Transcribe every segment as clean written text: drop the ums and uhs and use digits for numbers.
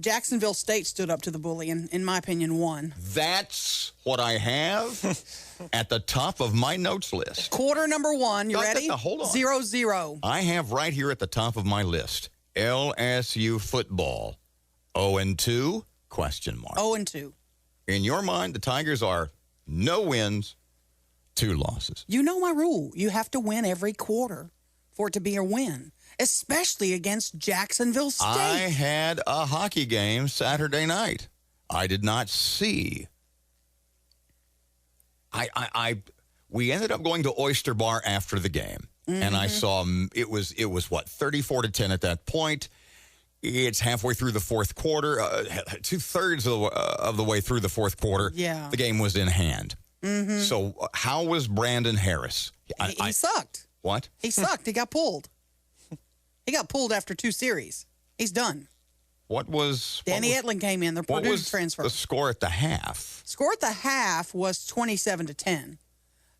Jacksonville State stood up to the bully and, in my opinion, won. That's what I have at the top of my notes list. Quarter number 1, you ready? Hold on. 0-0. I have right here at the top of my list, LSU football, 0-2, question mark. 0-2. In your mind, the Tigers are no wins, 2 losses. You know my rule. You have to win every quarter for it to be a win, especially against Jacksonville State. I had a hockey game Saturday night. I did not see. We ended up going to Oyster Bar after the game, and I saw it was what 34-10 at that point. It's halfway through the fourth quarter, 2/3 of the way through the fourth quarter. Yeah, the game was in hand. So how was Brandon Harris? He sucked. What? He sucked. He got pulled. He got pulled after 2 series. He's done. Danny Etling came in. The Purdue transfer. The score at the half? Score at the half was 27-10.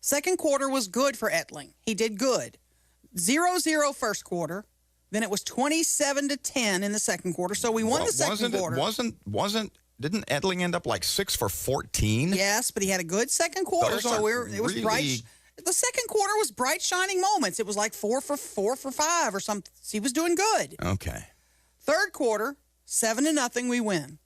Second quarter was good for Etling. He did good. 0-0 first quarter. Then it was 27-10 in the second quarter. So we won the second quarter. Didn't Etling end up like 6 for 14? Yes, but he had a good second quarter. It was bright. The second quarter was bright, shining moments. It was like 4 for 5 or something. He was doing good. Okay. Third quarter, 7-0, we win.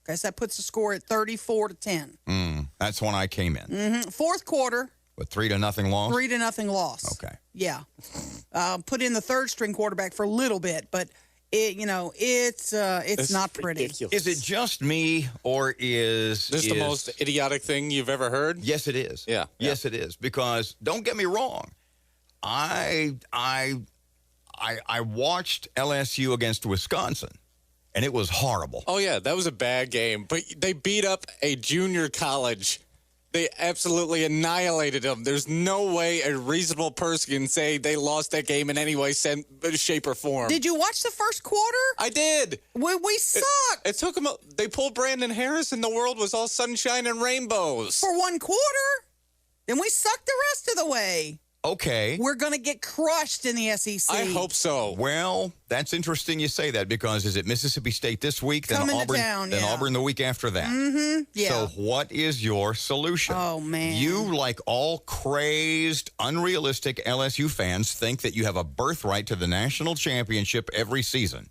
Okay, so that puts the score at 34-10. That's when I came in. Fourth quarter. With 3-0 loss? 3-0 loss. Okay. Yeah. Put in the third string quarterback for a little bit, but it's not pretty. Ridiculous. Is it just me, or is this the most idiotic thing you've ever heard? Yes, it is. Yeah. Yes, it is. Because don't get me wrong, I watched LSU against Wisconsin, and it was horrible. Oh yeah, that was a bad game. But they beat up a junior college. They absolutely annihilated them. There's no way a reasonable person can say they lost that game in any way, shape, or form. Did you watch the first quarter? I did. We sucked. It took them. They pulled Brandon Harris, and the world was all sunshine and rainbows. For one quarter. Then we sucked the rest of the way. Okay. We're going to get crushed in the SEC. I hope so. Well, that's interesting you say that, because is it Mississippi State this week, then Coming Auburn, to town, then yeah. Auburn the week after that? Yeah. So what is your solution? Oh, man. You, like all crazed, unrealistic LSU fans, think that you have a birthright to the national championship every season.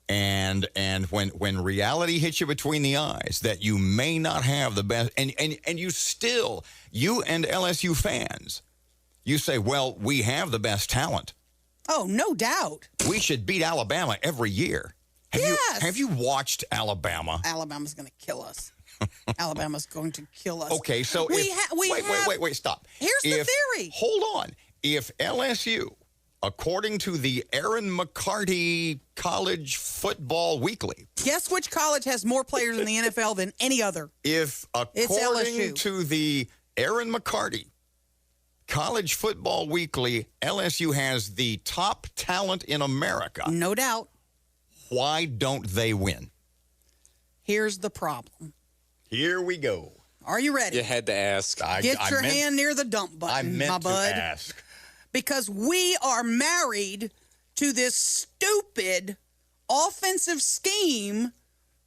And when reality hits you between the eyes that you may not have the best, and you and LSU fans, you say, well, we have the best talent. Oh, no doubt. We should beat Alabama every year. Have you watched Alabama? Alabama's going to kill us. Alabama's going to kill us. Okay, so wait, stop. Here's the theory. Hold on. If LSU, according to the Erin McCarty College Football Weekly. Guess which college has more players in the NFL than any other? If according to the Erin McCarty College Football Weekly, LSU has the top talent in America. No doubt. Why don't they win? Here's the problem. Here we go. Are you ready? You had to ask. Get your hand near the dump button, my bud. To ask. Because we are married to this stupid offensive scheme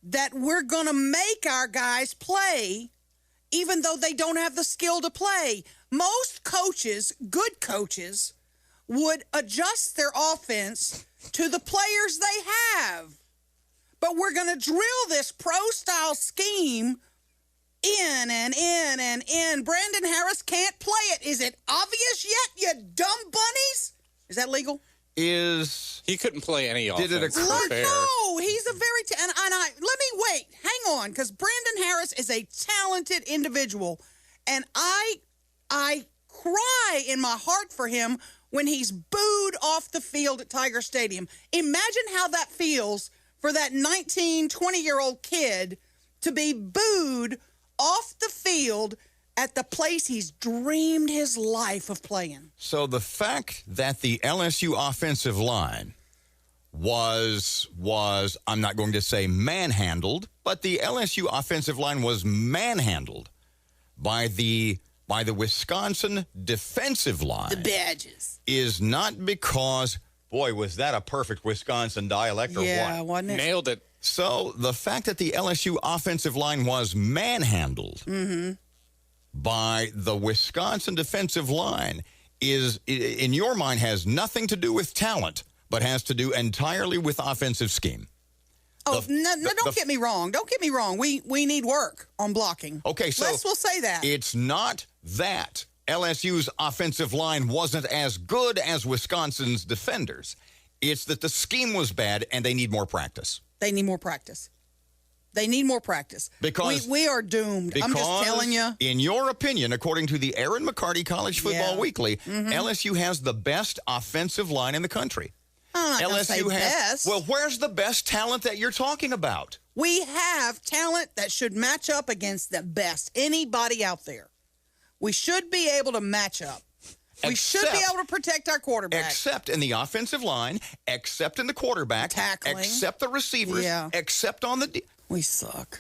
that we're going to make our guys play, even though they don't have the skill to play. Most coaches, good coaches, would adjust their offense to the players they have. But we're going to drill this pro-style scheme in and in and in. Brandon Harris can't play it. Is it obvious yet, you dumb bunnies? Is that legal? He couldn't play any offense. Did it occur? No, he's a very let me wait. Hang on, because Brandon Harris is a talented individual, and I cry in my heart for him when he's booed off the field at Tiger Stadium. Imagine how that feels for that 19, 20-year-old kid to be booed off the field at the place he's dreamed his life of playing. So the fact that the LSU offensive line was I'm not going to say manhandled, but the LSU offensive line was manhandled by the Wisconsin defensive line. The Badgers. Is not because, boy, was that a perfect Wisconsin dialect or what? Yeah, wasn't it? Nailed it. So the fact that the LSU offensive line was manhandled by the Wisconsin defensive line is, in your mind, has nothing to do with talent, but has to do entirely with offensive scheme. Oh, don't get me wrong. Don't get me wrong. We need work on blocking. Okay, so we'll say that. It's not that LSU's offensive line wasn't as good as Wisconsin's defenders. It's that the scheme was bad and they need more practice. They need more practice. They need more practice. Because we are doomed. I'm just telling you. In your opinion, according to the Erin McCarty College Football Weekly, LSU has the best offensive line in the country. I'm not gonna say best. Well, where's the best talent that you're talking about? We have talent that should match up against the best anybody out there. We should be able to match up. We should be able to protect our quarterback. Except in the offensive line, except in the quarterback, tackling, except the receivers, except on the... We suck.